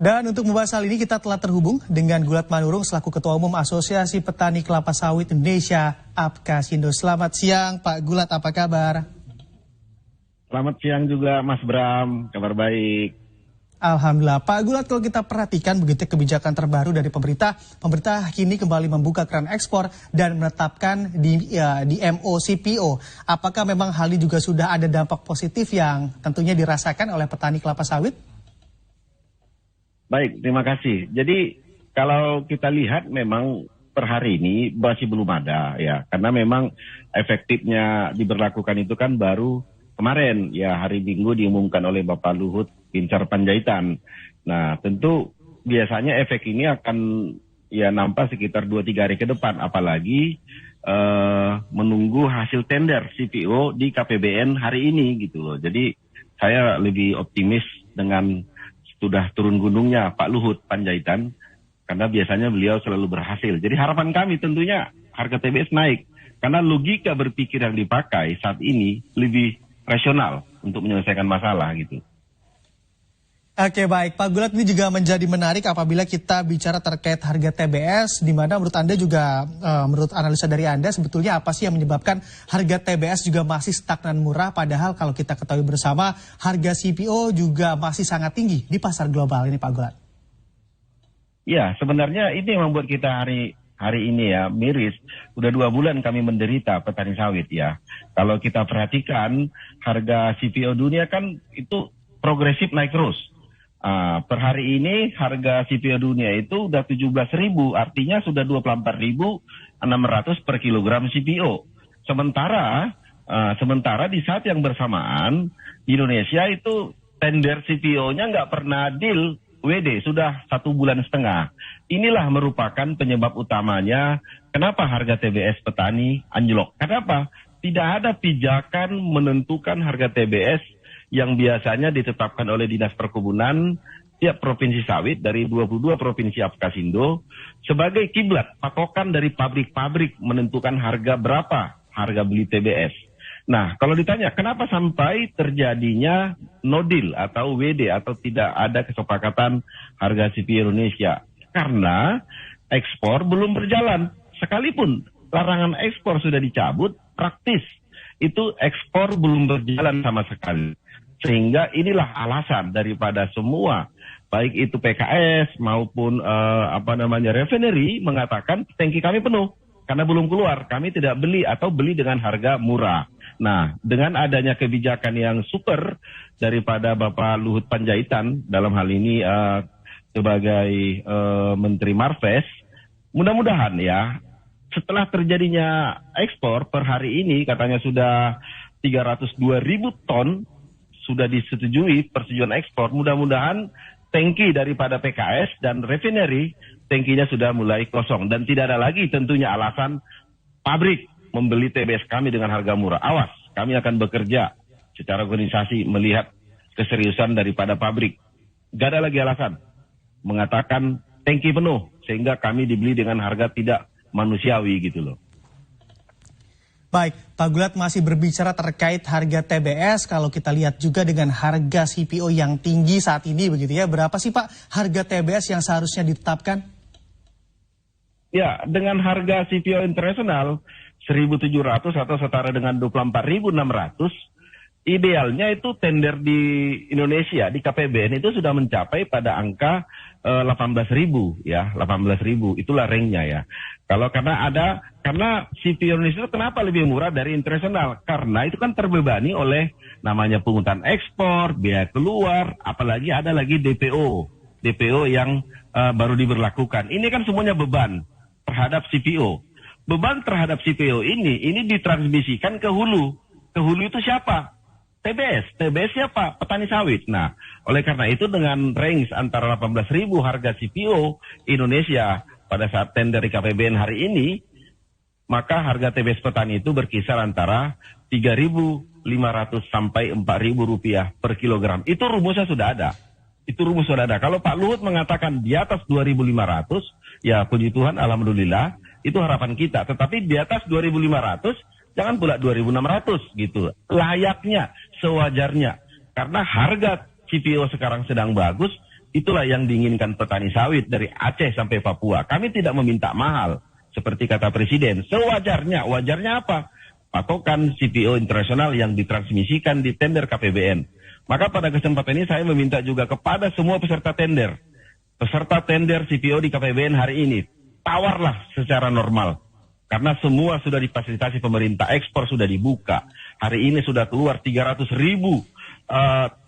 Dan untuk membahas hal ini kita telah terhubung dengan Gulat Manurung selaku Ketua Umum Asosiasi Petani Kelapa Sawit Indonesia, APKASindo. Selamat siang Pak Gulat, apa kabar? Selamat siang juga Mas Bram, kabar baik. Alhamdulillah. Pak Gulat, kalau kita perhatikan begitu kebijakan terbaru dari pemerintah kini kembali membuka keran ekspor dan menetapkan di MOCPO. Apakah memang hal ini juga sudah ada dampak positif yang tentunya dirasakan oleh petani kelapa sawit? Baik, terima kasih. Jadi kalau kita lihat memang per hari ini masih belum ada ya, karena memang efektifnya diberlakukan itu kan baru kemarin ya, hari Minggu diumumkan oleh Bapak Luhut Binsar Panjaitan. Nah tentu biasanya efek ini akan ya nampak sekitar 2-3 hari ke depan, apalagi menunggu hasil tender CPO di KPBN hari ini gitu loh. Jadi saya lebih optimis dengan sudah turun gunungnya Pak Luhut Panjaitan, karena biasanya beliau selalu berhasil. Jadi harapan kami tentunya harga TBS naik, karena logika berpikir yang dipakai saat ini lebih rasional untuk menyelesaikan masalah gitu. Oke, baik. Pak Gulat, ini juga menjadi menarik apabila kita bicara terkait harga TBS, di mana menurut Anda juga, menurut analisa dari Anda, sebetulnya apa sih yang menyebabkan harga TBS juga masih stagnan murah, padahal kalau kita ketahui bersama, harga CPO juga masih sangat tinggi di pasar global ini, Pak Gulat? Ya, sebenarnya ini yang membuat kita hari ini ya miris. Udah 2 bulan kami menderita petani sawit ya. Kalau kita perhatikan harga CPO dunia kan itu progresif naik terus. Per hari ini harga CPO dunia itu udah 17.000, artinya sudah 24.600 per kilogram CPO. Sementara di saat yang bersamaan di Indonesia itu tender CPO-nya nggak pernah deal WD, sudah 1,5 bulan. Inilah merupakan penyebab utamanya kenapa harga TBS petani anjlok. Kenapa? Tidak ada pijakan menentukan harga TBS yang biasanya ditetapkan oleh Dinas Perkebunan tiap provinsi sawit dari 22 provinsi APKASindo sebagai kiblat patokan dari pabrik-pabrik menentukan harga berapa harga beli TBS. Nah, kalau ditanya kenapa sampai terjadinya no deal atau WD atau tidak ada kesepakatan harga CPO Indonesia? Karena ekspor belum berjalan. Sekalipun larangan ekspor sudah dicabut, praktis itu ekspor belum berjalan sama sekali. Sehingga inilah alasan daripada semua, baik itu PKS maupun refinery mengatakan tangki kami penuh karena belum keluar, kami tidak beli atau beli dengan harga murah. Nah, dengan adanya kebijakan yang super daripada Bapak Luhut Panjaitan dalam hal ini sebagai Menteri Marves, mudah-mudahan ya setelah terjadinya ekspor per hari ini katanya sudah 302.000 ton sudah disetujui persetujuan ekspor, mudah-mudahan tangki daripada PKS dan refinery tangkinya sudah mulai kosong dan tidak ada lagi tentunya alasan pabrik membeli TBS kami dengan harga murah. Awas, kami akan bekerja secara organisasi melihat keseriusan daripada pabrik. Gak ada lagi alasan mengatakan tangki penuh sehingga kami dibeli dengan harga tidak manusiawi gitu loh. Baik, Pak Gulat masih berbicara terkait harga TBS, kalau kita lihat juga dengan harga CPO yang tinggi saat ini begitu ya, berapa sih Pak harga TBS yang seharusnya ditetapkan? Ya, dengan harga CPO internasional 1.700 atau setara dengan 24.600, idealnya itu tender di Indonesia, di KPBN itu sudah mencapai pada angka 18.000 ya, 18.000 itulah ringnya ya. Karena CPO Indonesia itu kenapa lebih murah dari internasional? Karena itu kan terbebani oleh namanya pungutan ekspor, biaya keluar, apalagi ada lagi DPO yang baru diberlakukan. Ini kan semuanya beban terhadap CPO. Beban terhadap CPO ini ditransmisikan ke hulu. Ke hulu itu siapa? TBS siapa? Petani sawit. Nah, oleh karena itu dengan range antara 18.000 harga CPO Indonesia pada saat tender di KPBN hari ini, maka harga TBS petani itu berkisar antara 3.500 sampai 4.000 rupiah per kilogram. Itu rumusnya sudah ada. Kalau Pak Luhut mengatakan di atas 2.500, ya puji Tuhan, alhamdulillah, itu harapan kita. Tetapi di atas 2.500, jangan pula 2.600 gitu. Layaknya, sewajarnya. Karena harga CPO sekarang sedang bagus, Itulah yang diinginkan petani sawit dari Aceh sampai Papua. Kami tidak meminta mahal, seperti kata Presiden. Sewajarnya, wajarnya apa? Patokan CPO internasional yang ditransmisikan di tender KPBN. Maka pada kesempatan ini saya meminta juga kepada semua peserta tender CPO di KPBN hari ini, tawarlah secara normal. Karena semua sudah difasilitasi pemerintah, ekspor sudah dibuka. Hari ini sudah keluar 300.000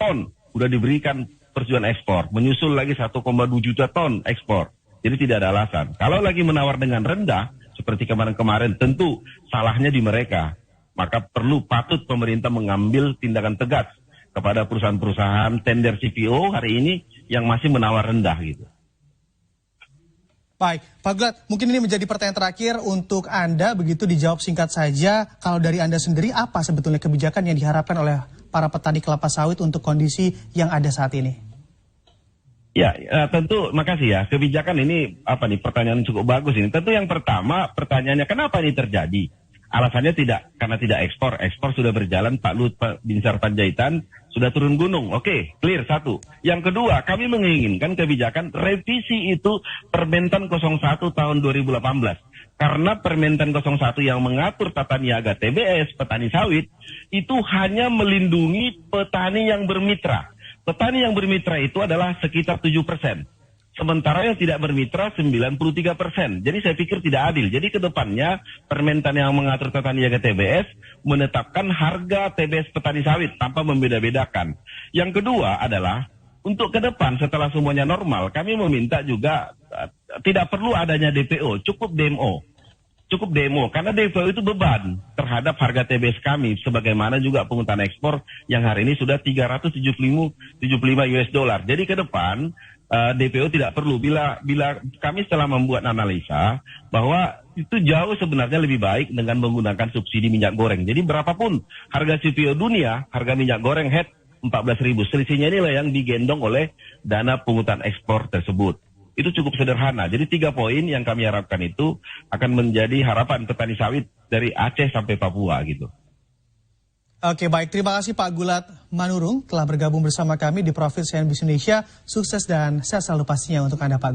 ton, sudah diberikan persetujuan ekspor. Menyusul lagi 1,2 juta ton ekspor. Jadi tidak ada alasan. Kalau lagi menawar dengan rendah, seperti kemarin-kemarin, tentu salahnya di mereka. Maka patut pemerintah mengambil tindakan tegas kepada perusahaan-perusahaan tender CPO hari ini yang masih menawar rendah gitu. Baik, Pak Gulat, mungkin ini menjadi pertanyaan terakhir untuk Anda, begitu dijawab singkat saja. Kalau dari Anda sendiri, apa sebetulnya kebijakan yang diharapkan oleh para petani kelapa sawit untuk kondisi yang ada saat ini? Ya, tentu, makasih ya. Kebijakan ini, pertanyaan cukup bagus ini. Tentu yang pertama, pertanyaannya kenapa ini terjadi? Alasannya karena tidak ekspor. Ekspor sudah berjalan, Pak Lut Binsar Panjaitan sudah turun gunung. Oke, clear, satu. Yang kedua, kami menginginkan kebijakan revisi itu Permentan 01 tahun 2018. Karena Permentan 01 yang mengatur tata niaga TBS, petani sawit, itu hanya melindungi petani yang bermitra. Petani yang bermitra itu adalah sekitar 7%. Sementara yang tidak bermitra 93%. Jadi saya pikir tidak adil. Jadi ke depannya Permentan yang mengatur tata niaga TBS menetapkan harga TBS petani sawit tanpa membeda-bedakan. Yang kedua adalah untuk ke depan setelah semuanya normal, kami meminta juga tidak perlu adanya DPO, cukup DMO. Cukup demo, karena DPO itu beban terhadap harga TBS kami, sebagaimana juga penghutang ekspor yang hari ini sudah 375 US dollar. Jadi ke depan DPO tidak perlu. Bila kami setelah membuat analisa bahwa itu jauh sebenarnya lebih baik dengan menggunakan subsidi minyak goreng. Jadi berapapun harga CPO dunia, harga minyak goreng head 14.000. Selisihnya inilah yang digendong oleh dana pungutan ekspor tersebut. Itu cukup sederhana. Jadi 3 poin yang kami harapkan itu akan menjadi harapan petani sawit dari Aceh sampai Papua gitu. Oke, baik. Terima kasih Pak Gulat Manurung telah bergabung bersama kami di Profit CNN Business Indonesia. Sukses dan sehat selalu pastinya untuk Anda, Pak.